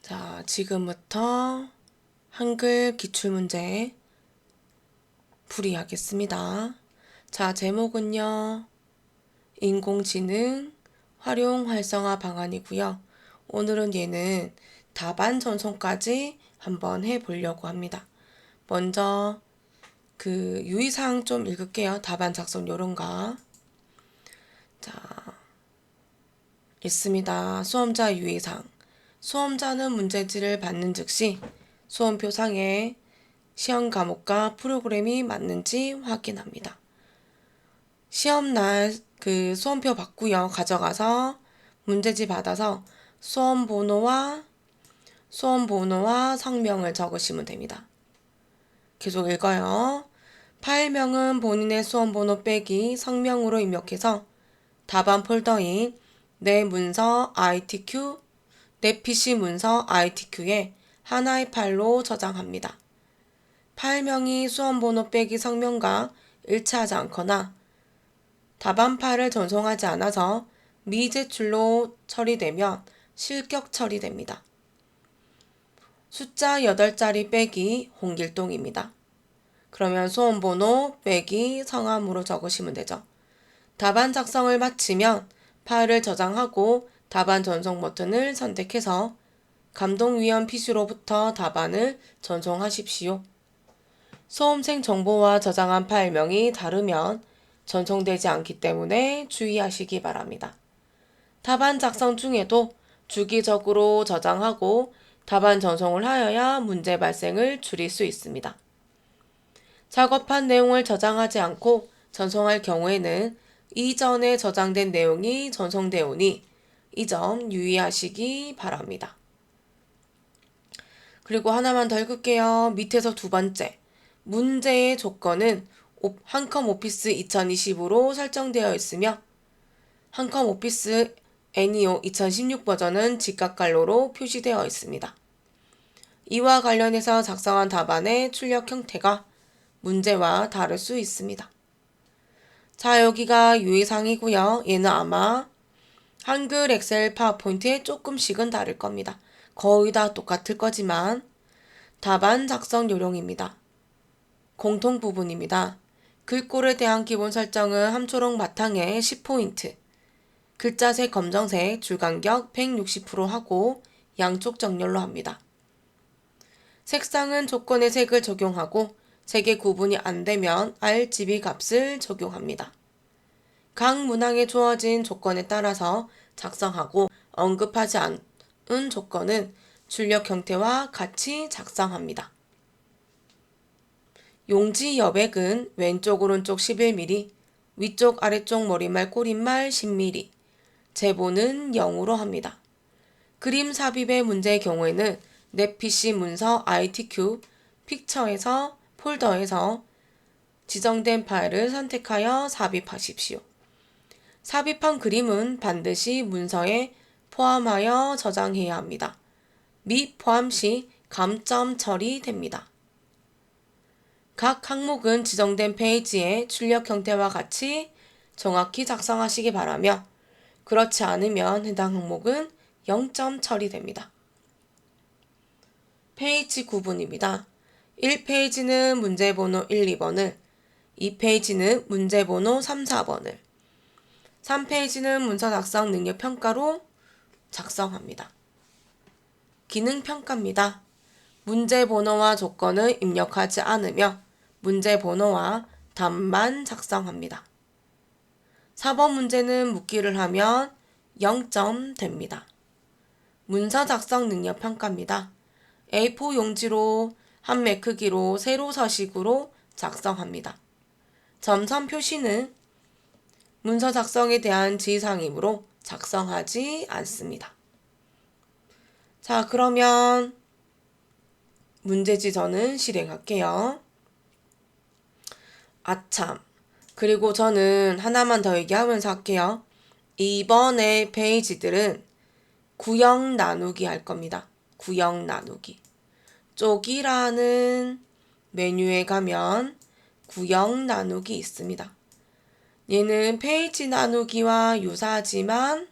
자, 지금부터 한글 기출문제 풀이하겠습니다. 자, 제목은요. 인공지능 활용 활성화 방안이고요. 오늘은 얘는 답안 전송까지 한번 해보려고 합니다. 먼저 그 유의사항 좀 읽을게요. 답안 작성 요런가. 자, 있습니다. 수험자 유의사항. 수험자는 문제지를 받는 즉시 수험표상에 시험 과목과 프로그램이 맞는지 확인합니다. 시험날 그 수험표 받고요. 가져가서 문제지 받아서 수험번호와 성명을 적으시면 됩니다. 계속 읽어요. 파일명은 본인의 수험번호 빼기 성명으로 입력해서 답안 폴더인 내 문서 ITQ, 내 PC 문서 ITQ에 하나의 파일로 저장합니다. 파일명이 수험번호 빼기 성명과 일치하지 않거나 답안 파일을 전송하지 않아서 미제출로 처리되면 실격 처리됩니다. 숫자 8자리 빼기 홍길동입니다. 그러면 수험번호 빼기 성함으로 적으시면 되죠. 답안 작성을 마치면 파일을 저장하고 답안 전송 버튼을 선택해서 감독위원 PC로부터 답안을 전송하십시오. 수험생 정보와 저장한 파일명이 다르면 전송되지 않기 때문에 주의하시기 바랍니다. 답안 작성 중에도 주기적으로 저장하고 답안 전송을 하여야 문제 발생을 줄일 수 있습니다. 작업한 내용을 저장하지 않고 전송할 경우에는 이전에 저장된 내용이 전송되오니 이 점 유의하시기 바랍니다. 그리고 하나만 더 읽을게요. 밑에서 두 번째. 문제의 조건은 한컴 오피스 2020으로 설정되어 있으며 한컴 오피스 애니오 2016 버전은 직각갈로로 표시되어 있습니다. 이와 관련해서 작성한 답안의 출력 형태가 문제와 다를 수 있습니다. 자, 여기가 유의사항이고요. 얘는 아마 한글, 엑셀, 파워포인트에 조금씩은 다를 겁니다. 거의 다 똑같을 거지만 답안 작성 요령입니다. 공통 부분입니다. 글꼴에 대한 기본 설정은 함초록 바탕에 10포인트, 글자색 검정색, 줄간격 160% 하고 양쪽 정렬로 합니다. 색상은 조건의 색을 적용하고 색의 구분이 안 되면 RGB 값을 적용합니다. 각 문항에 주어진 조건에 따라서 작성하고 언급하지 않은 조건은 출력 형태와 같이 작성합니다. 용지 여백은 왼쪽 오른쪽 11mm, 위쪽 아래쪽 머리말 꼬릿말 10mm, 제보는 0으로 합니다. 그림 삽입의 문제의 경우에는 내 PC 문서 ITQ 픽처에서 폴더에서 지정된 파일을 선택하여 삽입하십시오. 삽입한 그림은 반드시 문서에 포함하여 저장해야 합니다. 미포함 시 감점 처리됩니다. 각 항목은 지정된 페이지의 출력 형태와 같이 정확히 작성하시기 바라며 그렇지 않으면 해당 항목은 0점 처리됩니다. 페이지 구분입니다. 1페이지는 문제번호 1, 2번을, 2페이지는 문제번호 3, 4번을, 3페이지는 문서 작성 능력 평가로 작성합니다. 기능 평가입니다. 문제 번호와 조건을 입력하지 않으며 문제 번호와 답만 작성합니다. 4번 문제는 묻기를 하면 0점 됩니다. 문서 작성 능력 평가입니다. A4 용지로 한 매 크기로 세로 서식으로 작성합니다. 점선 표시는 문서 작성에 대한 지시사항이므로 작성하지 않습니다. 자, 그러면 문제지 저는 실행할게요. 아참. 그리고 저는 하나만 더 얘기하면서 할게요. 이번에 페이지들은 구형 나누기 할 겁니다. 구형 나누기. 쪽이라는 메뉴에 가면 구형 나누기 있습니다. 얘는 페이지 나누기와 유사하지만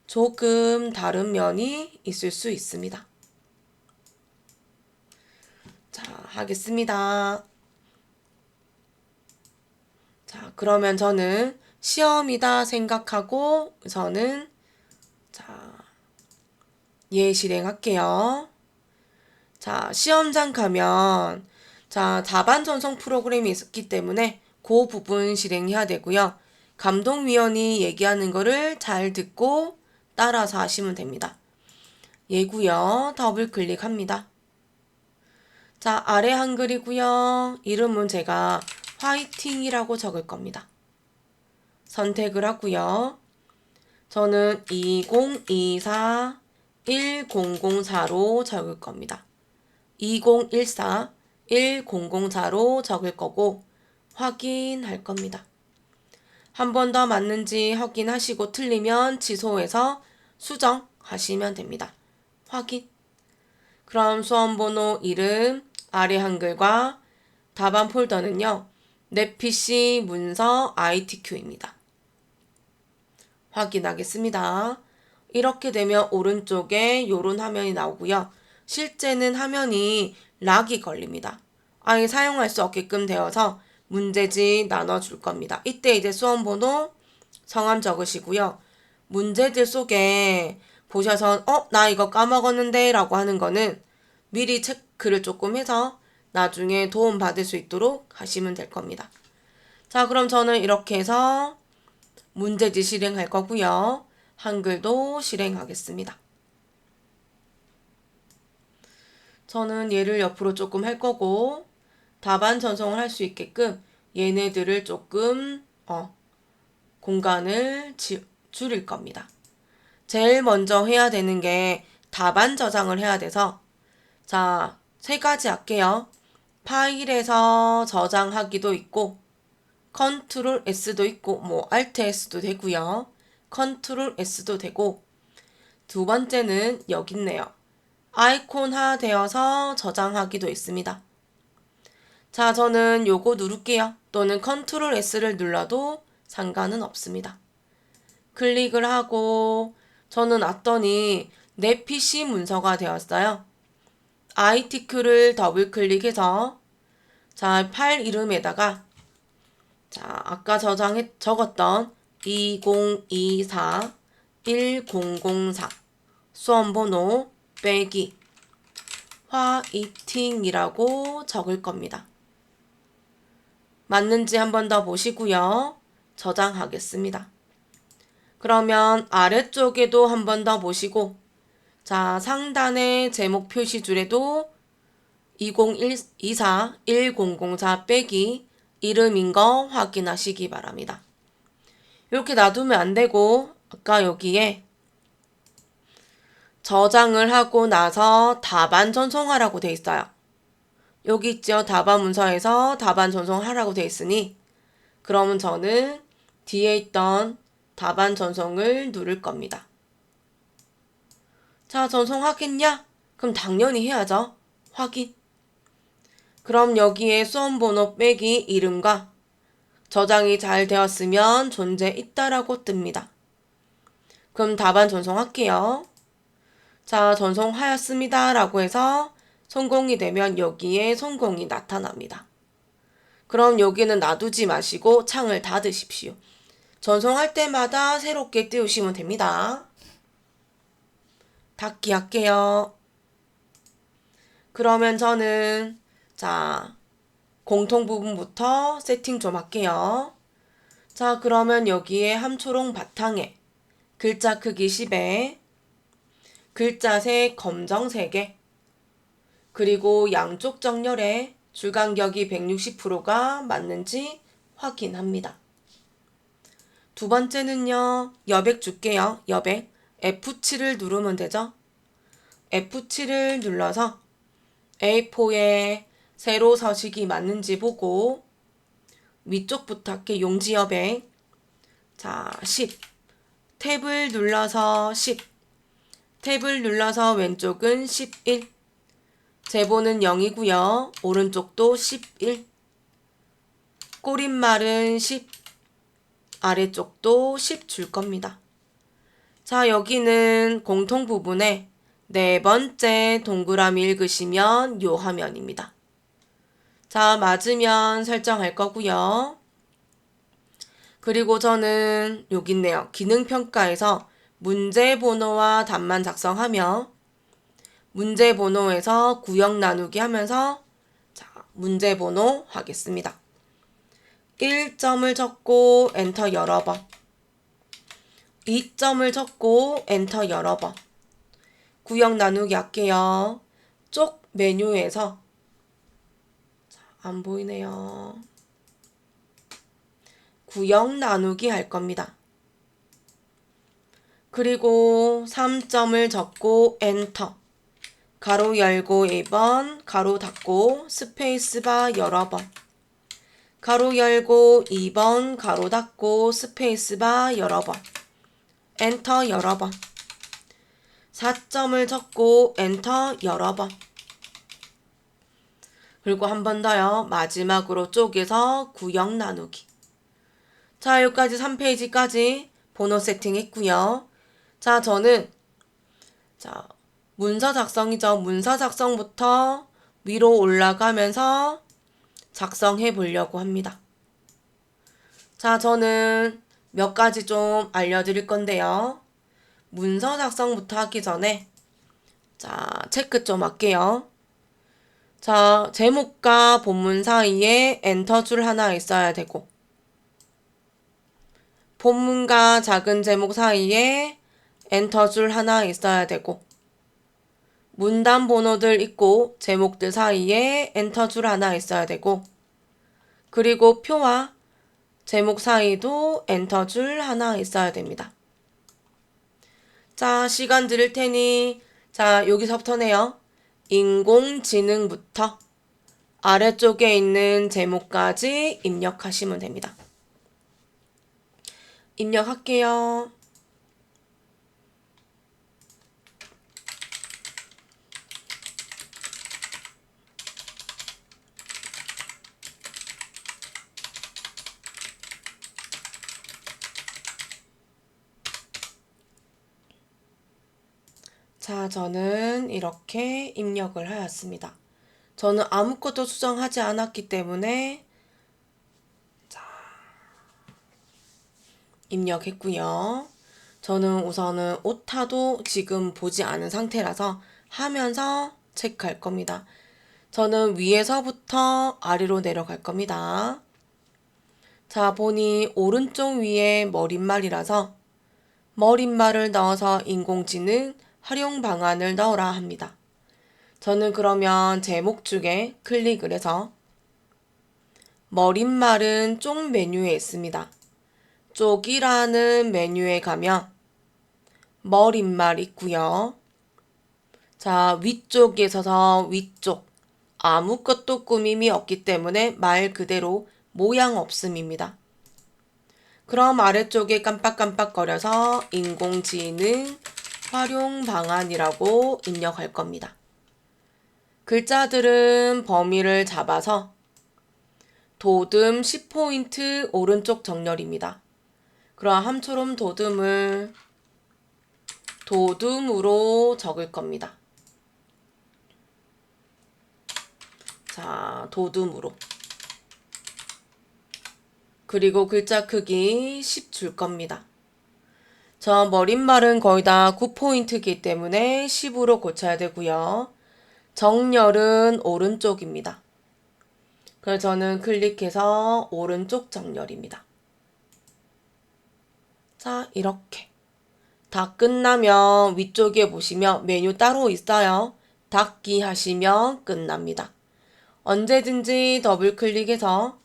조금 다른 면이 있을 수 있습니다. 자, 하겠습니다. 자, 그러면 저는 시험이다 생각하고 우선은 자, 실행할게요. 자, 시험장 가면 자, 답안 전송 프로그램이 있기 때문에 그 부분 실행해야 되고요. 감독위원이 얘기하는 거를 잘 듣고 따라서 하시면 됩니다. 예고요. 더블 클릭합니다. 자, 아래 한글이고요. 이름은 제가 화이팅이라고 적을 겁니다. 선택을 하고요. 저는 2024 1004로 적을 겁니다. 2014 1004로 적을 거고 확인할 겁니다. 한 번 더 맞는지 확인하시고 틀리면 취소해서 수정하시면 됩니다. 확인. 그럼 수험번호, 이름, 아래 한글과 답안 폴더는요. 내 PC 문서 ITQ입니다. 확인하겠습니다. 이렇게 되면 오른쪽에 요런 화면이 나오고요. 실제는 화면이 락이 걸립니다. 아예 사용할 수 없게끔 되어서 문제지 나눠줄 겁니다. 이때 이제 수험번호, 성함 적으시고요. 문제들 속에 보셔서 나 이거 까먹었는데 라고 하는 거는 미리 체크를 조금 해서 나중에 도움 받을 수 있도록 하시면 될 겁니다. 자, 그럼 저는 이렇게 해서 문제지 실행할 거고요. 한글도 실행하겠습니다. 저는 얘를 옆으로 조금 할 거고 답안 전송을 할 수 있게끔 얘네들을 조금 공간을 줄일 겁니다. 제일 먼저 해야 되는 게 답안 저장을 해야 돼서 자, 3가지 할게요. 파일에서 저장하기도 있고 컨트롤 S도 있고 Alt S도 되고요. 컨트롤 S도 되고 두 번째는 여기 있네요. 아이콘화 되어서 저장하기도 있습니다. 자, 저는 요거 누를게요. 또는 컨트롤 S를 눌러도 상관은 없습니다. 클릭을 하고 저는 왔더니 내 PC 문서가 되었어요. ITQ를 더블 클릭해서 자, 파일 이름에다가 자, 아까 적었던 2024 1004 수험번호 빼기 화이팅이라고 적을 겁니다. 맞는지 한 번 더 보시고요. 저장하겠습니다. 그러면 아래쪽에도 한 번 더 보시고 자, 상단의 제목 표시줄에도 2024 1004 빼기 이름인 거 확인하시기 바랍니다. 이렇게 놔두면 안 되고 아까 여기에 저장을 하고 나서 답안 전송하라고 돼 있어요. 여기 있죠. 답안 문서에서 답안 전송하라고 돼 있으니 그러면 저는 뒤에 있던 답안 전송을 누를 겁니다. 자, 전송하겠냐? 그럼 당연히 해야죠. 확인. 그럼 여기에 수험번호 빼기 이름과 저장이 잘 되었으면 존재 있다라고 뜹니다. 그럼 답안 전송할게요. 자, 전송하였습니다 라고 해서 성공이 되면 여기에 성공이 나타납니다. 그럼 여기는 놔두지 마시고 창을 닫으십시오. 전송할 때마다 새롭게 띄우시면 됩니다. 닫기 할게요. 그러면 저는 자, 공통 부분부터 세팅 좀 할게요. 자, 그러면 여기에 함초롱 바탕에 글자 크기 10에 글자 색 검정색에 그리고 양쪽 정렬에 줄간격이 160%가 맞는지 확인합니다. 두 번째는요. 여백 줄게요. 여백. F7을 누르면 되죠. F7을 눌러서 A4에 세로 서식이 맞는지 보고 위쪽부터 할게 용지 여백. 자, 10. 탭을 눌러서 10. 탭을 눌러서 왼쪽은 11. 제보는 0이고요. 오른쪽도 11. 꼬릿말은 10. 아래쪽도 10 줄 겁니다. 자, 여기는 공통 부분에 네 번째 동그라미 읽으시면 요 화면입니다. 자, 맞으면 설정할 거고요. 그리고 저는 여기 있네요. 기능평가에서 문제 번호와 답만 작성하며 문제 번호에서 구역 나누기 하면서 자, 문제 번호 하겠습니다. 1점을 적고 엔터 여러 번, 2점을 적고 엔터 여러 번, 구역 나누기 할게요. 쪽 메뉴에서 자, 안 보이네요. 구역 나누기 할 겁니다. 그리고 3점을 적고 엔터, 가로 열고 1번, 가로 닫고 스페이스바 여러 번, 가로 열고 2번, 가로 닫고 스페이스바 여러 번, 엔터 여러 번, 4점을 적고 엔터 여러 번, 그리고 한 번 더요. 마지막으로 쪽에서 구역 나누기. 자, 여기까지 3페이지까지 번호 세팅했고요. 자, 저는 자, 문서 작성이죠. 문서 작성부터 위로 올라가면서 작성해 보려고 합니다. 자, 저는 몇 가지 좀 알려드릴 건데요. 문서 작성부터 하기 전에 자, 체크 좀 할게요. 자, 제목과 본문 사이에 엔터 줄 하나 있어야 되고 본문과 작은 제목 사이에 엔터 줄 하나 있어야 되고 문단 번호들 있고 제목들 사이에 엔터 줄 하나 있어야 되고 그리고 표와 제목 사이도 엔터 줄 하나 있어야 됩니다. 자, 시간 드릴 테니 자, 여기서부터네요. 인공지능부터 아래쪽에 있는 제목까지 입력하시면 됩니다. 입력할게요. 자, 저는 이렇게 입력을 하였습니다. 저는 아무것도 수정하지 않았기 때문에 자, 입력했고요. 저는 우선은 오타도 지금 보지 않은 상태라서 하면서 체크할 겁니다. 저는 위에서부터 아래로 내려갈 겁니다. 자, 보니 오른쪽 위에 머릿말이라서 머릿말을 넣어서 인공지능 활용 방안을 넣으라 합니다. 저는 그러면 제목 쪽에 클릭을 해서 머릿말은 쪽 메뉴에 있습니다. 쪽이라는 메뉴에 가면 머릿말 있고요. 자, 위쪽에 서서 위쪽 아무것도 꾸밈이 없기 때문에 말 그대로 모양 없음입니다. 그럼 아래쪽에 깜빡깜빡거려서 인공지능 활용 방안이라고 입력할 겁니다. 글자들은 범위를 잡아서 도듬 10포인트 오른쪽 정렬입니다. 그럼 함초롬 도듬을 도둠으로 적을 겁니다. 자, 도둠으로. 그리고 글자 크기 10 줄 겁니다. 저 머릿말은 거의 다 9포인트이기 때문에 10으로 고쳐야 되고요. 정렬은 오른쪽입니다. 그래서 저는 클릭해서 오른쪽 정렬입니다. 자, 이렇게. 다 끝나면 위쪽에 보시면 메뉴 따로 있어요. 닫기 하시면 끝납니다. 언제든지 더블 클릭해서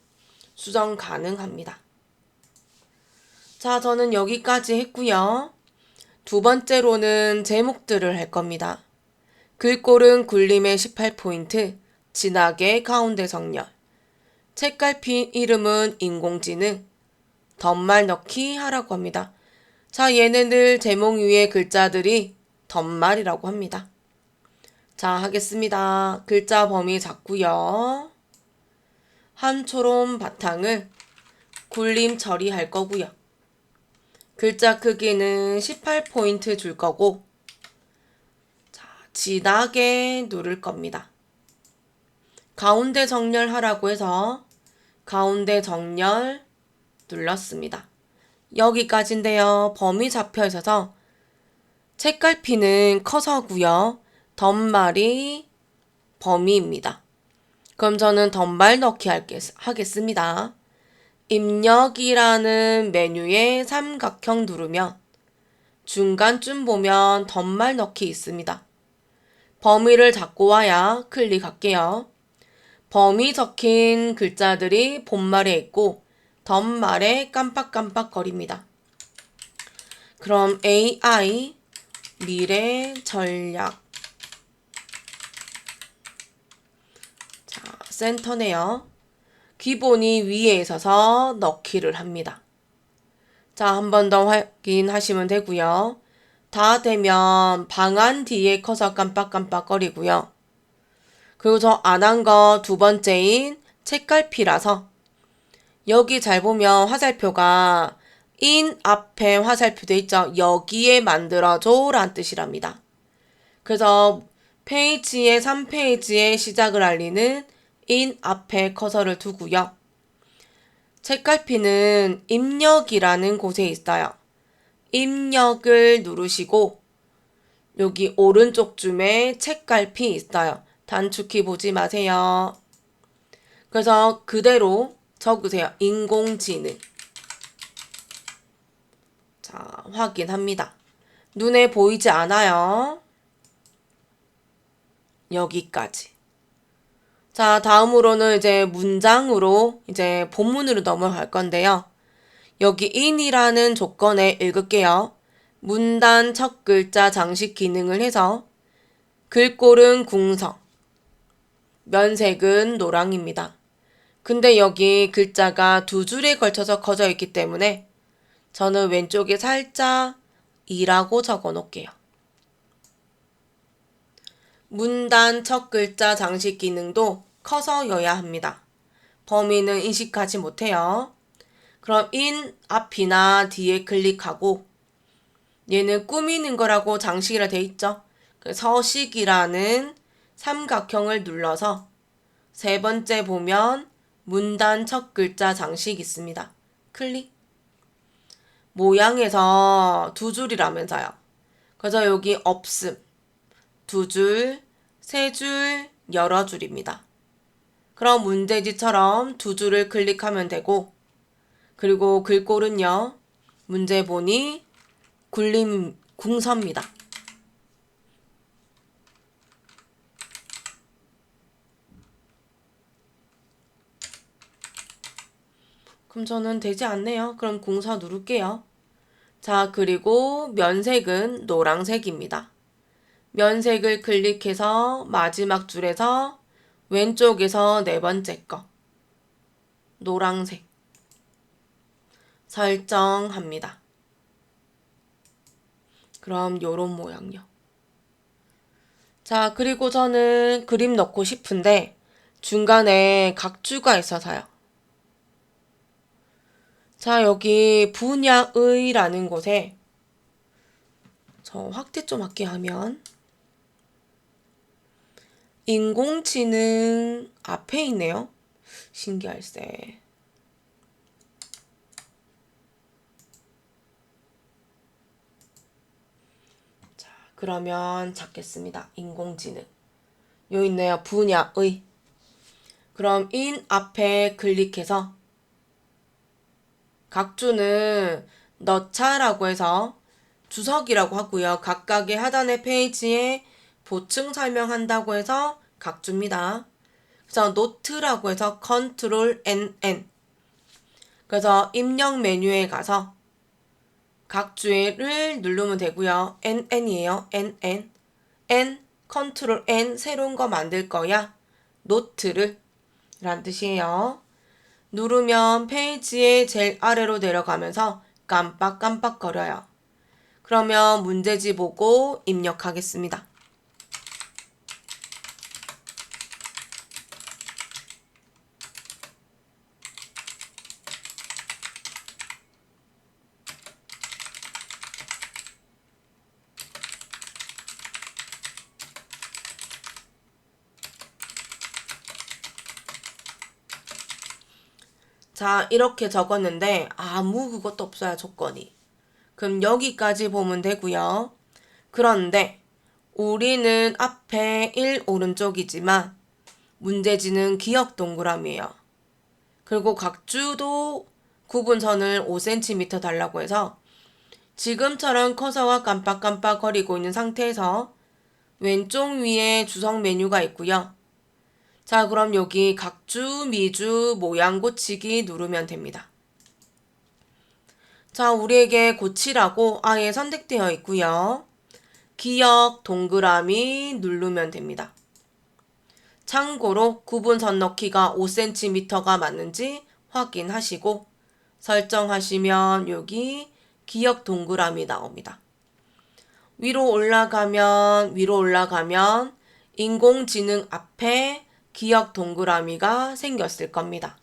수정 가능합니다. 자, 저는 여기까지 했고요. 두 번째로는 제목들을 할 겁니다. 글꼴은 굴림의 18포인트, 진하게 가운데 정렬. 책갈피 이름은 인공지능, 덧말 넣기 하라고 합니다. 자, 얘네들 제목 위에 글자들이 덧말이라고 합니다. 자, 하겠습니다. 글자 범위 잡고요. 함초롬 바탕을 굴림 처리할 거고요. 글자 크기는 18포인트 줄 거고 자, 진하게 누를 겁니다. 가운데 정렬하라고 해서 가운데 정렬 눌렀습니다. 여기까지인데요. 범위 잡혀 있어서 책갈피는 커서고요. 덧말이 범위입니다. 그럼 저는 덧말 넣기 하겠습니다. 입력이라는 메뉴에 삼각형 누르면 중간쯤 보면 덧말 넣기 있습니다. 범위를 잡고 와야 클릭할게요. 범위 적힌 글자들이 본말에 있고 덧말에 깜빡깜빡거립니다. 그럼 AI 미래 전략 자, 센터네요. 기본이 위에 있어서 넣기를 합니다. 자, 한 번 더 확인하시면 되고요. 다 되면 방안 뒤에 커서 깜빡깜빡거리고요. 그리고 저 안 한 거 두 번째인 책갈피라서 여기 잘 보면 화살표가 in 앞에 화살표 돼 있죠. 여기에 만들어줘 라는 뜻이랍니다. 그래서 페이지의 3페이지에 시작을 알리는 in 앞에 커서를 두고요. 책갈피는 입력이라는 곳에 있어요. 입력을 누르시고 여기 오른쪽쯤에 책갈피 있어요. 단축키 보지 마세요. 그래서 그대로 적으세요. 인공지능. 자, 확인합니다. 눈에 보이지 않아요. 여기까지. 자, 다음으로는 이제 문장으로 이제 본문으로 넘어갈 건데요. 여기 in이라는 조건에 읽을게요. 문단 첫 글자 장식 기능을 해서 글꼴은 궁성, 면색은 노랑입니다. 근데 여기 글자가 두 줄에 걸쳐서 커져 있기 때문에 저는 왼쪽에 살짝 2라고 적어 놓을게요. 문단 첫 글자 장식 기능도 커서여야 합니다. 범위는 인식하지 못해요. 그럼 in 앞이나 뒤에 클릭하고 얘는 꾸미는 거라고 장식이라 돼 있죠. 서식이라는 삼각형을 눌러서 세 번째 보면 문단 첫 글자 장식 있습니다. 클릭. 모양에서 두 줄이라면서요. 그래서 여기 없음. 두 줄, 세 줄, 여러 줄입니다. 그럼 문제지처럼 두 줄을 클릭하면 되고 그리고 글꼴은요. 문제 보니 굴림 궁서입니다. 그럼 저는 되지 않네요. 그럼 궁서 누를게요. 자, 그리고 면색은 노란색입니다. 면색을 클릭해서 마지막 줄에서 왼쪽에서 네 번째 거 노란색 설정합니다. 그럼 요런 모양요. 자, 그리고 저는 그림 넣고 싶은데 중간에 각주가 있어서요. 자, 여기 분야의라는 곳에 저 확대 좀 할게 하면 인공지능 앞에 있네요. 신기할세. 자, 그러면 잡겠습니다. 인공지능. 요 있네요. 분야의. 그럼 in 앞에 클릭해서 각주는 넣자라고 해서 주석이라고 하고요. 각각의 하단의 페이지에 보충 설명한다고 해서 각주입니다. 그래서 노트라고 해서 컨트롤 NN. 그래서 입력 메뉴에 가서 각주를 누르면 되고요. NN이에요. NN. N 컨트롤 N 새로운 거 만들 거야. 노트를 란 뜻이에요. 누르면 페이지의 제일 아래로 내려가면서 깜빡깜빡거려요. 그러면 문제지 보고 입력하겠습니다. 자, 이렇게 적었는데 아무 그것도 없어요, 조건이. 그럼 여기까지 보면 되고요. 그런데 우리는 앞에 1 오른쪽이지만 문제지는 기역 동그라미예요. 그리고 각주도 구분선을 5cm 달라고 해서 지금처럼 커서가 깜빡깜빡 거리고 있는 상태에서 왼쪽 위에 주석 메뉴가 있고요. 자, 그럼 여기 각주, 미주, 모양 고치기 누르면 됩니다. 자, 우리에게 고치라고 아예 선택되어 있고요. 기역 동그라미 누르면 됩니다. 참고로 구분선 넣기가 5cm가 맞는지 확인하시고 설정하시면 여기 기역 동그라미 나옵니다. 위로 올라가면 인공지능 앞에 기역 동그라미가 생겼을 겁니다.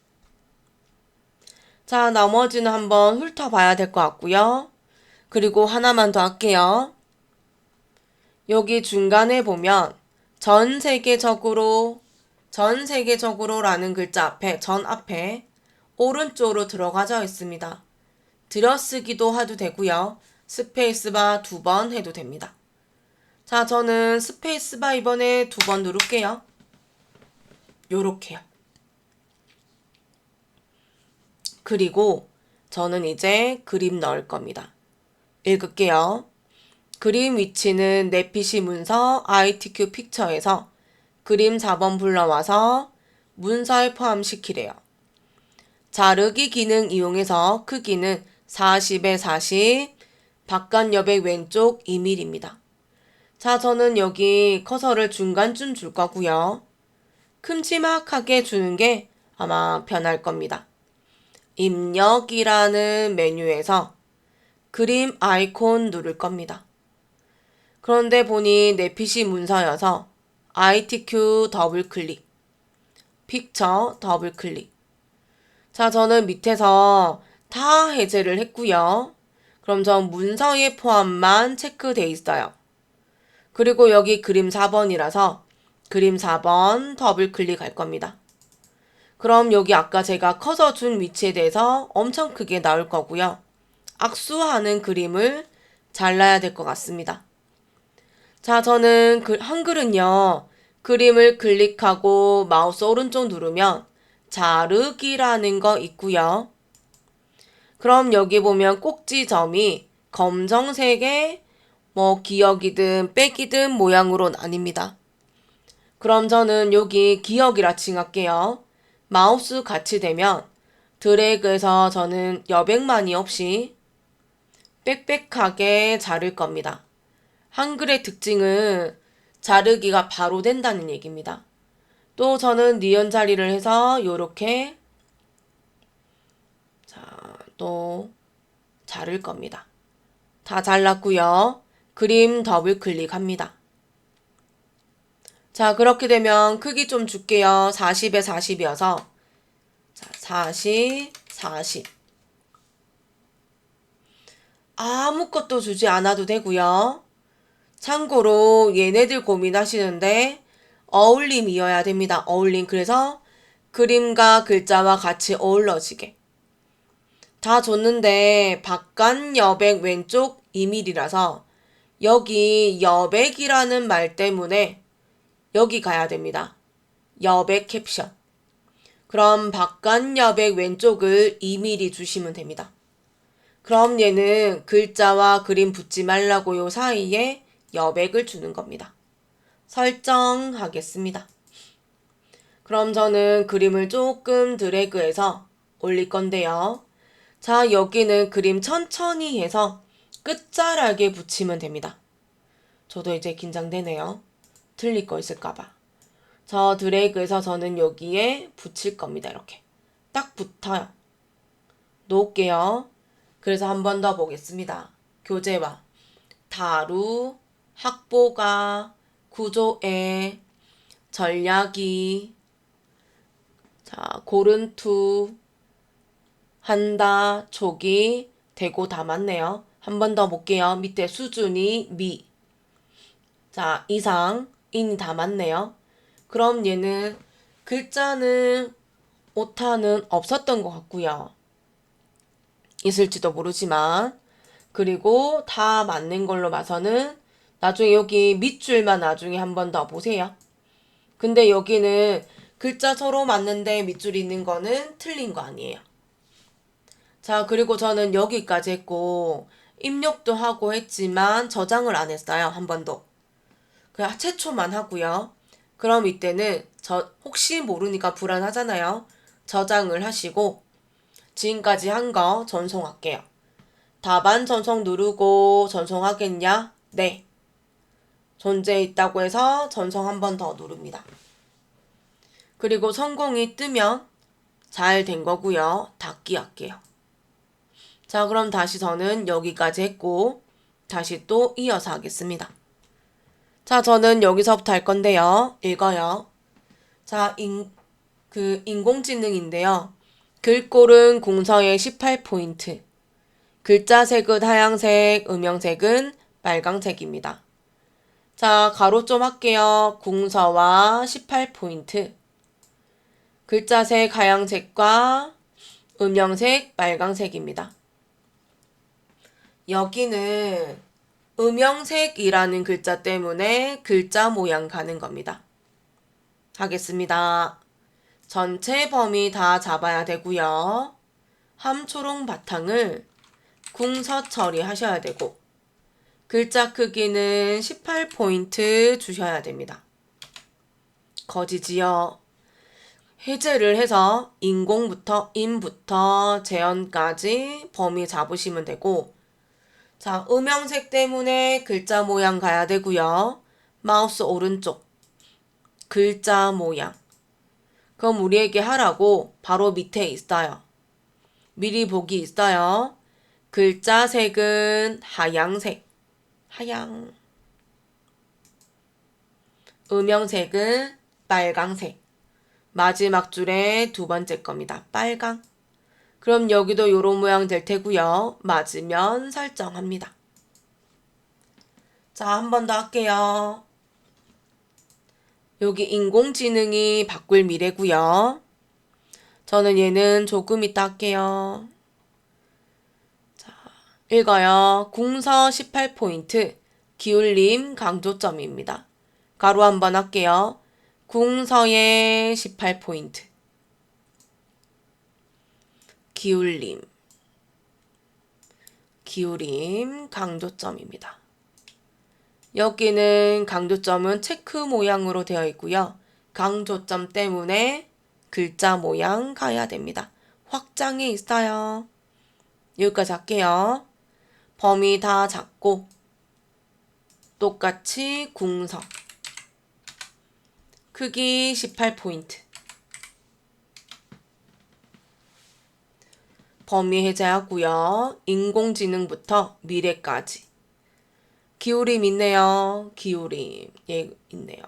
자, 나머지는 한번 훑어봐야 될 것 같고요. 그리고 하나만 더 할게요. 여기 중간에 보면 전 세계적으로 라는 글자 앞에 전 앞에 오른쪽으로 들어가져 있습니다. 들여쓰기도 해도 되고요. 스페이스바 2번 해도 됩니다. 자, 저는 스페이스바 이번에 2번 누를게요. 요렇게요. 그리고 저는 이제 그림 넣을 겁니다. 읽을게요. 그림 위치는 내 PC 문서 ITQ 픽처에서 그림 4번 불러와서 문서에 포함시키래요. 자르기 기능 이용해서 크기는 40에 40, 바깥 여백 왼쪽 2mm입니다. 자, 저는 여기 커서를 중간쯤 줄 거고요. 큼지막하게 주는 게 아마 편할 겁니다. 입력이라는 메뉴에서 그림 아이콘 누를 겁니다. 그런데 보니 내 PC 문서여서 ITQ 더블 클릭, 픽처 더블 클릭. 자, 저는 밑에서 다 해제를 했고요. 그럼 전 문서의 포함만 체크돼 있어요. 그리고 여기 그림 4번이라서 그림 4번 더블 클릭할 겁니다. 그럼 여기 아까 제가 커서 준 위치에 대해서 엄청 크게 나올 거고요. 악수하는 그림을 잘라야 될 것 같습니다. 자, 저는 한글은요. 그림을 클릭하고 마우스 오른쪽 누르면 자르기라는 거 있고요. 그럼 여기 보면 꼭지점이 검정색의 기역이든 빽이든 모양으로 나뉩니다. 그럼 저는 여기 기역이라 칭할게요. 마우스 같이 되면 드래그해서 저는 여백만이 없이 빽빽하게 자를 겁니다. 한글의 특징은 자르기가 바로 된다는 얘기입니다. 또 저는 니은 자리를 해서 요렇게 또 자를 겁니다. 다 잘랐고요. 그림 더블 클릭합니다. 자, 그렇게 되면 크기 좀 줄게요. 40에 40이어서 자, 40, 40. 아무것도 주지 않아도 되고요. 참고로 얘네들 고민하시는데 어울림이어야 됩니다. 어울림. 그래서 그림과 글자와 같이 어울러지게. 다 줬는데 바깥 여백 왼쪽 2mm라서 여기 여백이라는 말 때문에 여기 가야 됩니다. 여백 캡션. 그럼 바깥 여백 왼쪽을 2mm 주시면 됩니다. 그럼 얘는 글자와 그림 붙지 말라고 요 사이에 여백을 주는 겁니다. 설정하겠습니다. 그럼 저는 그림을 조금 드래그해서 올릴 건데요. 자, 여기는 그림 천천히 해서 끝자락에 붙이면 됩니다. 저도 이제 긴장되네요. 틀릴 거 있을까봐. 저 드래그해서 저는 여기에 붙일 겁니다. 이렇게. 딱 붙어요. 놓을게요. 그래서 한 번 더 보겠습니다. 교재와 다루, 학보가, 구조애, 전략이, 자, 고른투, 한다, 조기, 되고 다 맞네요. 한 번 더 볼게요. 밑에 수준이 미. 자, 이상, 인이 다 맞네요. 그럼 얘는 글자는 오타는 없었던 것 같고요. 있을지도 모르지만. 그리고 다 맞는 걸로 봐서는 나중에 여기 밑줄만 나중에 한 번 더 보세요. 근데 여기는 글자 서로 맞는데 밑줄이 있는 거는 틀린 거 아니에요. 자, 그리고 저는 여기까지 했고 입력도 하고 했지만 저장을 안 했어요. 한 번도. 그냥 최초만 하고요. 그럼 이때는 혹시 모르니까 불안하잖아요. 저장을 하시고 지금까지 한 거 전송할게요. 답안 전송 누르고 전송하겠냐? 네. 존재 있다고 해서 전송 한 번 더 누릅니다. 그리고 성공이 뜨면 잘 된 거고요. 닫기 할게요. 자, 그럼 다시 저는 여기까지 했고 다시 또 이어서 하겠습니다. 자, 저는 여기서부터 할 건데요. 읽어요. 자, 인공지능인데요. 글꼴은 궁서의 18포인트. 글자색은 하얀색, 음영색은 빨강색입니다. 자, 가로 좀 할게요. 궁서와 18포인트. 글자색 하얀색과 음영색 빨강색입니다. 여기는 음영색이라는 글자 때문에 글자 모양 가는 겁니다. 하겠습니다. 전체 범위 다 잡아야 되고요. 함초롱 바탕을 궁서 처리하셔야 되고 글자 크기는 18포인트 주셔야 됩니다. 거지지요. 해제를 해서 인부터 재현까지 범위 잡으시면 되고 자, 음영색 때문에 글자 모양 가야 되고요. 마우스 오른쪽 글자 모양. 그럼 우리에게 하라고 바로 밑에 있어요. 미리 보기 있어요. 글자 색은 하양색. 하양. 음영색은 빨강색. 마지막 줄에 두 번째 겁니다. 빨강. 그럼 여기도 요런 모양 될 테고요. 맞으면 설정합니다. 자, 한 번 더 할게요. 여기 인공지능이 바꿀 미래고요. 저는 얘는 조금 이따 할게요. 자, 읽어요. 궁서 18포인트, 기울림 강조점입니다. 가로 한번 할게요. 궁서의 18포인트. 기울임 강조점입니다. 여기는 강조점은 체크 모양으로 되어 있고요. 강조점 때문에 글자 모양 가야 됩니다. 확장에 있어요. 여기까지 할게요. 범위 다 잡고 똑같이 궁서 크기 18포인트 범위 해제하고요. 인공지능부터 미래까지 기울임 있네요. 기울임 예 있네요.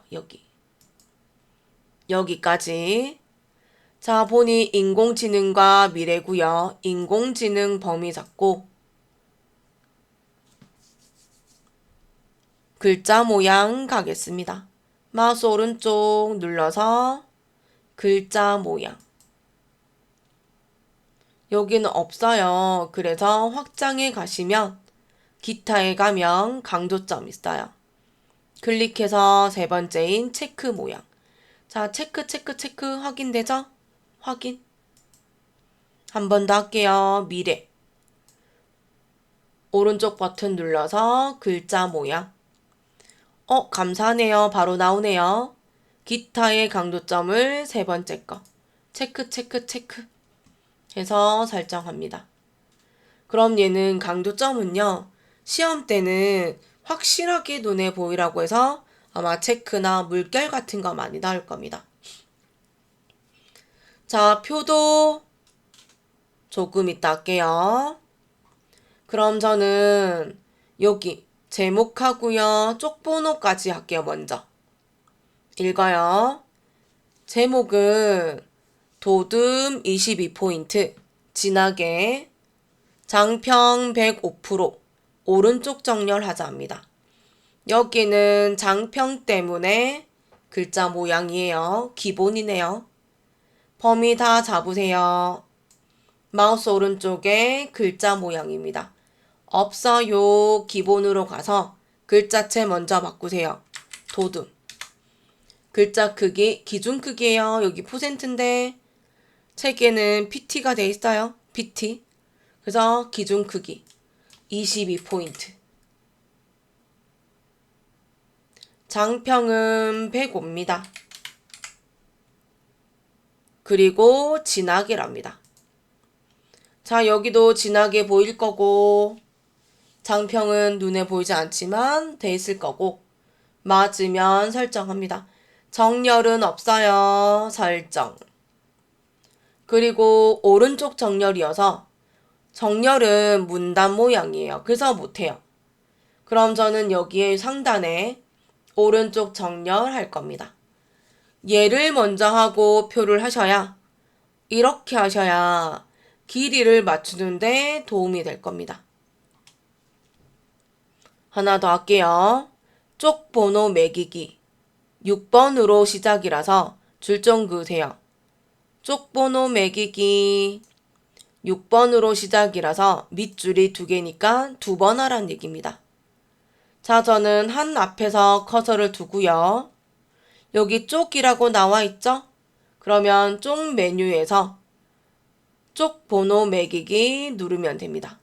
여기까지 자 보니 인공지능과 미래고요. 인공지능 범위 잡고 글자 모양 가겠습니다. 마우스 오른쪽 눌러서 글자 모양 여기는 없어요. 그래서 확장에 가시면 기타에 가면 강조점 있어요. 클릭해서 세 번째인 체크 모양. 자, 체크 확인되죠? 확인. 한 번 더 할게요. 미래. 오른쪽 버튼 눌러서 글자 모양. 감사하네요. 바로 나오네요. 기타의 강조점을 세 번째 거. 체크 해서 설정합니다. 그럼 얘는 강조점은요. 시험 때는 확실하게 눈에 보이라고 해서 아마 체크나 물결 같은 거 많이 나올 겁니다. 자, 표도 조금 이따 할게요. 그럼 저는 여기 제목하고요. 쪽번호까지 할게요. 먼저. 읽어요. 제목은 도듬 22포인트 진하게 장평 105% 오른쪽 정렬하자 합니다. 여기는 장평 때문에 글자 모양이에요. 기본이네요. 범위 다 잡으세요. 마우스 오른쪽에 글자 모양입니다. 없어요. 기본으로 가서 글자체 먼저 바꾸세요. 도둠. 글자 크기, 기준 크기예요. 여기 %인데 책에는 PT가 돼 있어요. PT. 그래서 기준 크기 22포인트. 장평은 105입니다. 그리고 진하게랍니다. 자, 여기도 진하게 보일 거고 장평은 눈에 보이지 않지만 돼 있을 거고 맞으면 설정합니다. 정렬은 없어요. 설정. 그리고 오른쪽 정렬이어서 정렬은 문단 모양이에요. 그래서 못해요. 그럼 저는 여기에 상단에 오른쪽 정렬할 겁니다. 얘를 먼저 하고 표를 하셔야 이렇게 하셔야 길이를 맞추는데 도움이 될 겁니다. 하나 더 할게요. 쪽 번호 매기기 6번으로 시작이라서 줄 좀 그으세요. 쪽 번호 매기기 6번으로 시작이라서 밑줄이 2개니까 2번 하란 얘기입니다. 자, 저는 한 앞에서 커서를 두고요. 여기 쪽이라고 나와 있죠? 그러면 쪽 메뉴에서 쪽 번호 매기기 누르면 됩니다.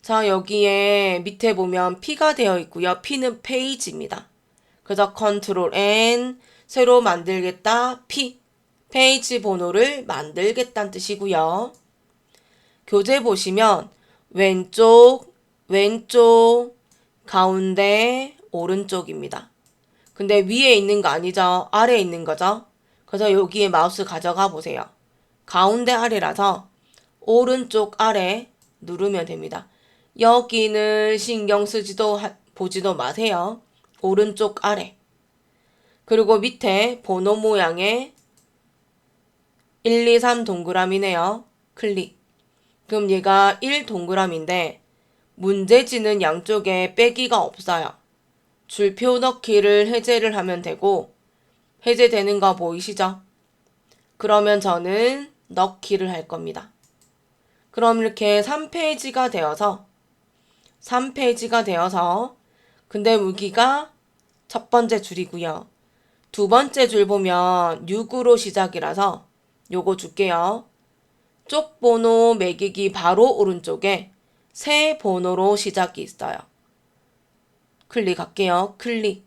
자, 여기에 밑에 보면 P가 되어 있고요. P는 페이지입니다. 그래서 컨트롤 N, 새로 만들겠다, P, 페이지 번호를 만들겠다는 뜻이고요. 교재 보시면 왼쪽, 왼쪽, 가운데, 오른쪽입니다. 근데 위에 있는 거 아니죠? 아래에 있는 거죠? 그래서 여기에 마우스 가져가 보세요. 가운데 아래라서 오른쪽 아래 누르면 됩니다. 여기는 신경 쓰지도 보지도 마세요. 오른쪽 아래. 그리고 밑에 번호 모양의 1, 2, 3 동그라미네요. 클릭. 그럼 얘가 1 동그라미인데 문제지는 양쪽에 빼기가 없어요. 줄표 넣기를 해제를 하면 되고 해제되는 거 보이시죠? 그러면 저는 넣기를 할 겁니다. 그럼 이렇게 3페이지가 되어서 근데 여기가 첫 번째 줄이고요. 두 번째 줄 보면 6으로 시작이라서 요거 줄게요. 쪽 번호 매기기 바로 오른쪽에 새 번호로 시작이 있어요. 클릭할게요. 클릭.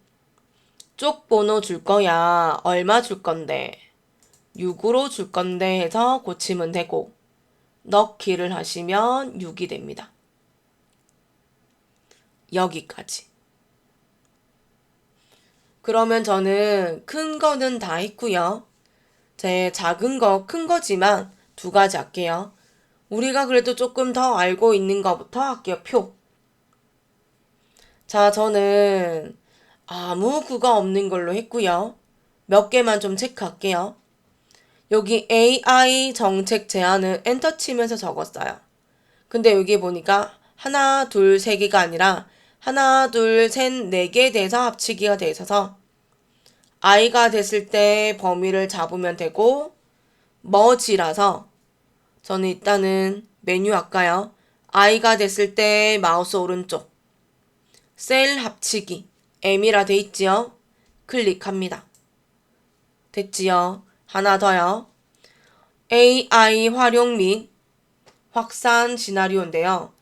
쪽 번호 줄 거야. 얼마 줄 건데? 6으로 줄 건데 해서 고치면 되고 넣기를 하시면 6이 됩니다. 여기까지. 그러면 저는 큰 거는 다 했고요. 제 작은 거, 큰 거지만 2가지 할게요. 우리가 그래도 조금 더 알고 있는 거부터 할게요. 표. 자, 저는 아무 구가 없는 걸로 했고요. 몇 개만 좀 체크할게요. 여기 AI 정책 제안은 엔터 치면서 적었어요. 근데 여기 보니까 하나, 둘, 세 개가 아니라 하나, 둘, 셋, 네 개 돼서 합치기가 돼 있어서 I가 됐을 때 범위를 잡으면 되고 머지라서 저는 일단은 메뉴 할까요? I가 됐을 때 마우스 오른쪽 셀 합치기 M이라 돼 있지요? 클릭합니다. 됐지요? 하나 더요. AI 활용 및 확산 시나리오인데요.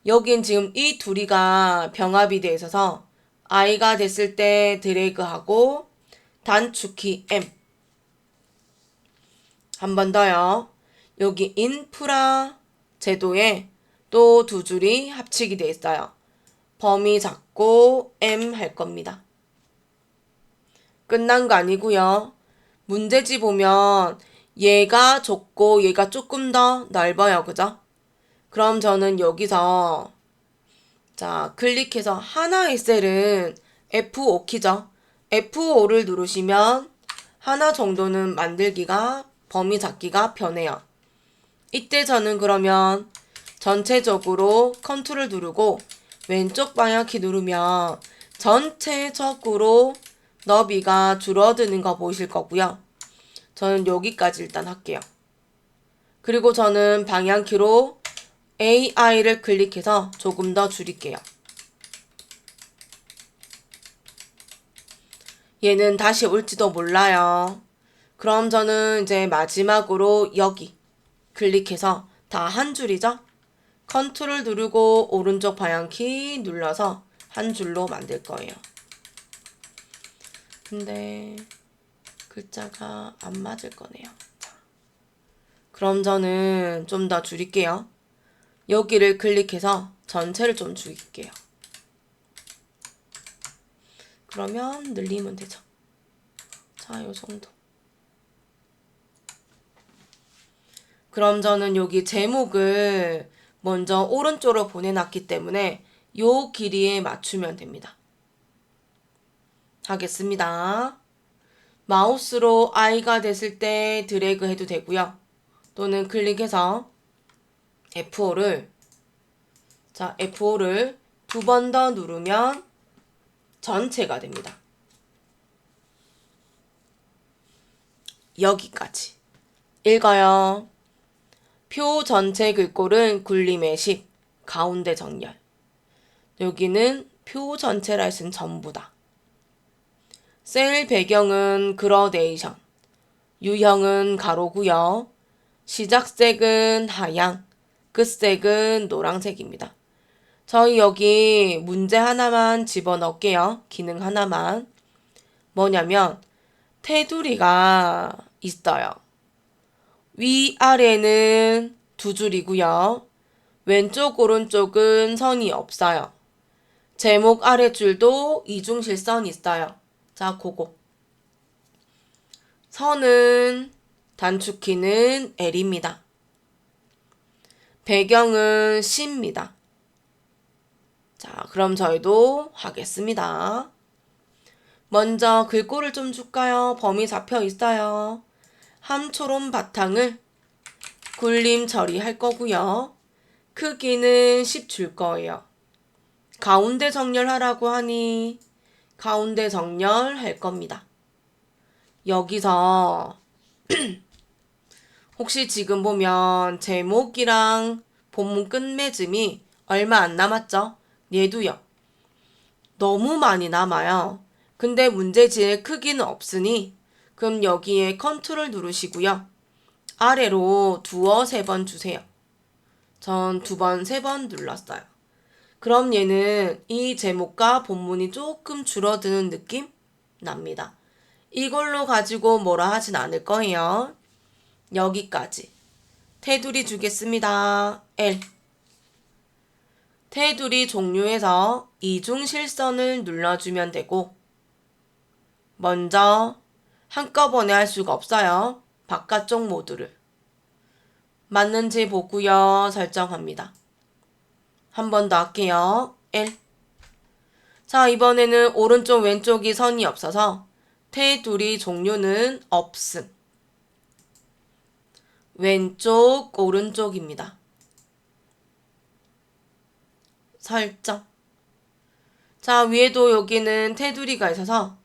여긴 지금 이 둘이가 병합이 돼 있어서 I가 됐을 때 드래그하고 단축키 M. 한 번 더요. 여기 인프라 제도에 또 2줄이 합치기 돼 있어요. 범위 잡고 M 할 겁니다. 끝난 거 아니고요. 문제지 보면 얘가 좁고 얘가 조금 더 넓어요. 그죠? 그럼 저는 여기서 자 클릭해서 하나의 셀은 F5키죠. F5를 누르시면 하나 정도는 만들기가 범위 잡기가 편해요. 이때 저는 그러면 전체적으로 컨트롤 누르고 왼쪽 방향키 누르면 전체적으로 너비가 줄어드는 거 보이실 거고요. 저는 여기까지 일단 할게요. 그리고 저는 방향키로 AI를 클릭해서 조금 더 줄일게요. 얘는 다시 올지도 몰라요. 그럼 저는 이제 마지막으로 여기 클릭해서 다 한 줄이죠? 컨트롤 누르고 오른쪽 방향키 눌러서 한 줄로 만들 거예요. 근데 글자가 안 맞을 거네요. 자, 그럼 저는 좀 더 줄일게요. 여기를 클릭해서 전체를 좀 줄일게요. 그러면 늘리면 되죠. 자, 요 정도. 그럼 저는 여기 제목을 먼저 오른쪽으로 보내놨기 때문에 요 길이에 맞추면 됩니다. 하겠습니다. 마우스로 I가 됐을 때 드래그 해도 되고요. 또는 클릭해서 F5를 두 번 더 누르면 전체가 됩니다. 여기까지. 읽어요. 표 전체 글꼴은 굴림의 10, 가운데 정렬. 여기는 표 전체라 했으면 전부다. 셀 배경은 그라데이션. 유형은 가로고요. 시작색은 하양, 끝색은 노란색입니다. 저희 여기 문제 하나만 집어넣을게요. 기능 하나만. 뭐냐면 테두리가 있어요. 위아래는 두 줄이고요. 왼쪽 오른쪽은 선이 없어요. 제목 아래줄도 이중실선 있어요. 자, 그거. 선은 단축키는 L입니다. 배경은 C입니다. 자, 그럼 저희도 하겠습니다. 먼저 글꼴을 좀 줄까요? 범위 잡혀 있어요. 함초롬 바탕을 굴림 처리할 거고요. 크기는 10 줄 거예요. 가운데 정렬하라고 하니 가운데 정렬할 겁니다. 여기서 혹시 지금 보면 제목이랑 본문 끝맺음이 얼마 안 남았죠? 얘도요. 너무 많이 남아요. 근데 문제지의 크기는 없으니 그럼 여기에 컨트롤 누르시고요. 아래로 두어 세 번 주세요. 전 두 번, 세 번 눌렀어요. 그럼 얘는 이 제목과 본문이 조금 줄어드는 느낌 납니다. 이걸로 가지고 뭐라 하진 않을 거예요. 여기까지. 테두리 주겠습니다. L. 테두리 종류에서 이중실선을 눌러주면 되고 먼저 한꺼번에 할 수가 없어요. 바깥쪽 모드를. 맞는지 보고요. 설정합니다. 한 번 더 할게요. L. 자, 이번에는 오른쪽 왼쪽이 선이 없어서 테두리 종류는 없음. 왼쪽 오른쪽입니다. 설정. 자, 위에도 여기는 테두리가 있어서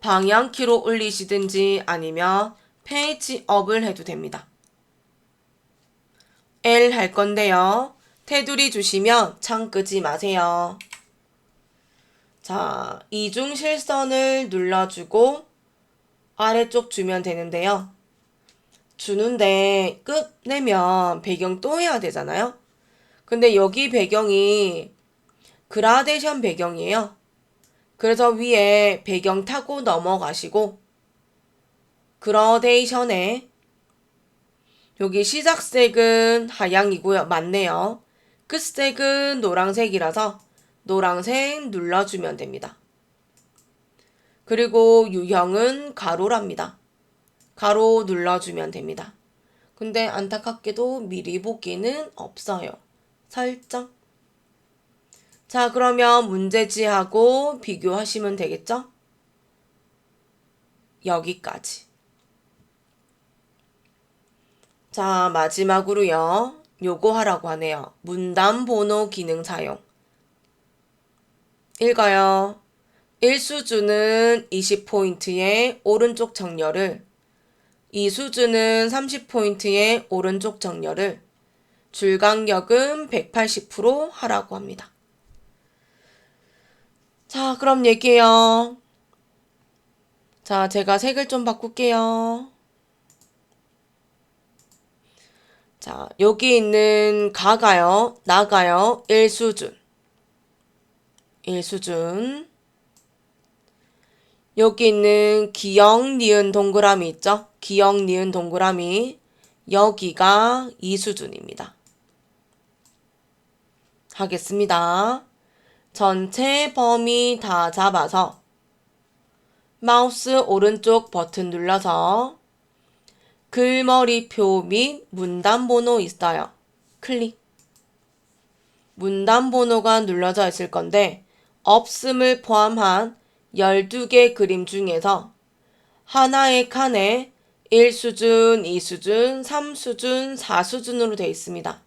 방향키로 올리시든지 아니면 페이지 업을 해도 됩니다. L 할 건데요. 테두리 주시면 창 끄지 마세요. 자, 이중실선을 눌러주고 아래쪽 주면 되는데요. 주는데 끝내면 배경 또 해야 되잖아요. 근데 여기 배경이 그라데이션 배경이에요. 그래서 위에 배경 타고 넘어가시고 그라데이션에 여기 시작색은 하양이고요. 맞네요. 끝색은 노란색이라서 노란색 눌러주면 됩니다. 그리고 유형은 가로랍니다. 가로 눌러주면 됩니다. 근데 안타깝게도 미리 보기는 없어요. 설정. 자, 그러면 문제지하고 비교하시면 되겠죠? 여기까지. 자, 마지막으로요. 요거 하라고 하네요. 문단 번호 기능 사용. 읽어요. 일수주는 20포인트의 오른쪽 정렬을 이 수준은 30포인트의 오른쪽 정렬을, 줄간격은 180% 하라고 합니다. 자, 그럼 얘기해요. 자, 제가 색을 좀 바꿀게요. 자, 여기 있는 가가요, 나가요, 1수준. 1수준. 여기 있는 기역, 니은 동그라미 있죠? 기역, 니은 동그라미. 여기가 2수준입니다. 하겠습니다. 전체 범위 다 잡아서 마우스 오른쪽 버튼 눌러서 글머리표 및 문단 번호 있어요. 클릭. 문단 번호가 눌러져 있을 건데 없음을 포함한 12개 그림 중에서 하나의 칸에 1수준, 2수준, 3수준, 4수준으로 되어 있습니다.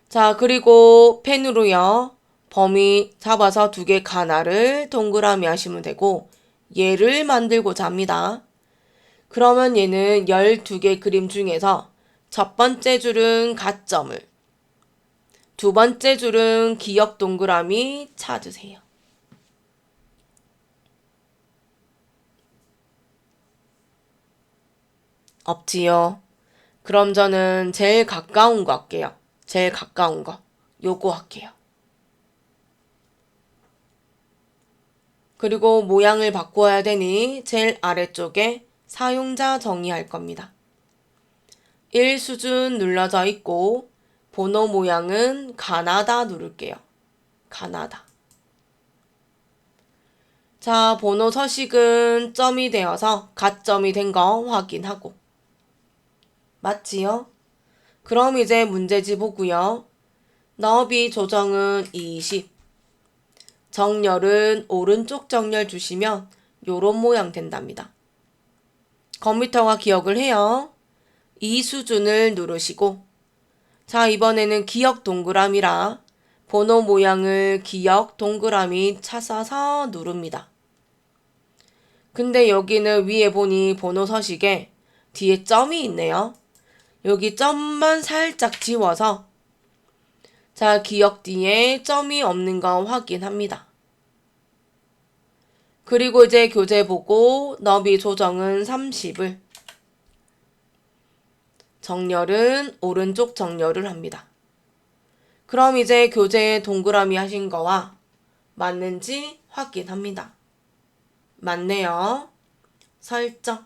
자, 그리고 펜으로요. 범위 잡아서 2개 가나를 동그라미 하시면 되고 얘를 만들고자 합니다. 그러면 얘는 12개 그림 중에서 첫 번째 줄은 가점을, 두 번째 줄은 기역 동그라미 찾으세요. 없지요? 그럼 저는 제일 가까운 거 할게요. 제일 가까운 거. 요거 할게요. 그리고 모양을 바꿔야 되니 제일 아래쪽에 사용자 정의할 겁니다. 1수준 눌러져 있고 번호 모양은 가나다 누를게요. 가나다. 자, 번호 서식은 점이 되어서 가점이 된 거 확인하고. 맞지요? 그럼 이제 문제지 보고요. 너비 조정은 20. 정렬은 오른쪽 정렬 주시면 요런 모양 된답니다. 컴퓨터가 기억을 해요. 이 수준을 누르시고, 자, 이번에는 기역 동그라미라 번호 모양을 기역 동그라미 찾아서 누릅니다. 근데 여기는 위에 보니 번호 서식에 뒤에 점이 있네요. 여기 점만 살짝 지워서, 자, 기역 뒤에 점이 없는 거 확인합니다. 그리고 이제 교재 보고 너비 조정은 30을, 정렬은 오른쪽 정렬을 합니다. 그럼 이제 교재에 동그라미 하신 거와 맞는지 확인합니다. 맞네요. 설정.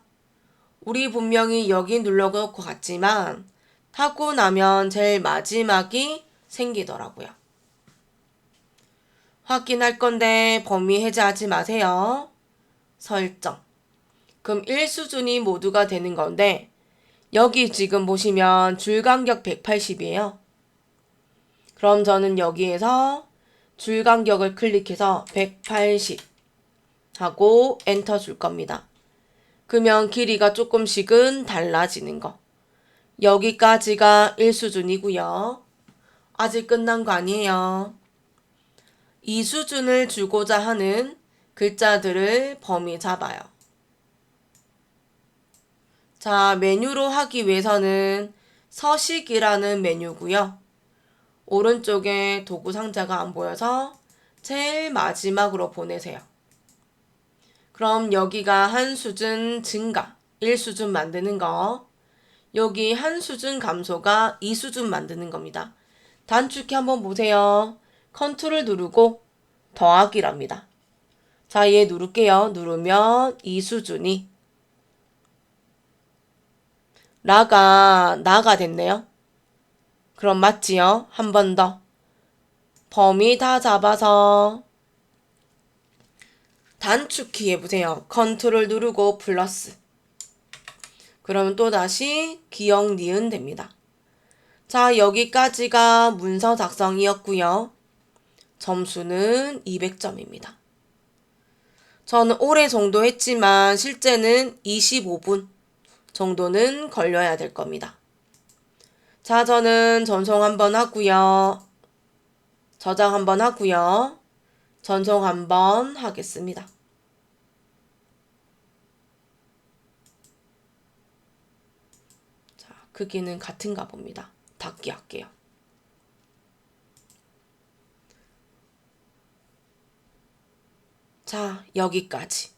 우리 분명히 여기 눌러놓고 갔지만 하고 나면 제일 마지막이 생기더라고요. 확인할 건데 범위 해제하지 마세요. 설정. 그럼 1수준이 모두가 되는 건데 여기 지금 보시면 줄간격 180이에요. 그럼 저는 여기에서 줄간격을 클릭해서 180 하고 엔터 줄 겁니다. 그러면 길이가 조금씩은 달라지는 거. 여기까지가 1수준이고요. 아직 끝난 거 아니에요. 2수준을 주고자 하는 글자들을 범위 잡아요. 자, 메뉴로 하기 위해서는 서식이라는 메뉴고요. 오른쪽에 도구 상자가 안 보여서 제일 마지막으로 보내세요. 그럼 여기가 한 수준 증가, 1수준 만드는 거. 여기 한 수준 감소가 2수준 만드는 겁니다. 단축키 한번 보세요. 컨트롤 누르고 더하기랍니다. 자, 얘 누를게요. 누르면 2수준이 나가 됐네요. 그럼 맞지요? 한 번 더. 범위 다 잡아서 단축키 해보세요. 컨트롤 누르고 플러스. 그러면 또다시 기역 니은 됩니다. 자, 여기까지가 문서 작성이었고요. 점수는 200점입니다. 저는 오래 정도 했지만 실제는 25분 정도는 걸려야 될 겁니다. 자, 저는 전송 한번 하고요. 저장 한번 하고요. 전송 한번 하겠습니다. 크기는 같은가 봅니다. 닫기 할게요. 자, 여기까지.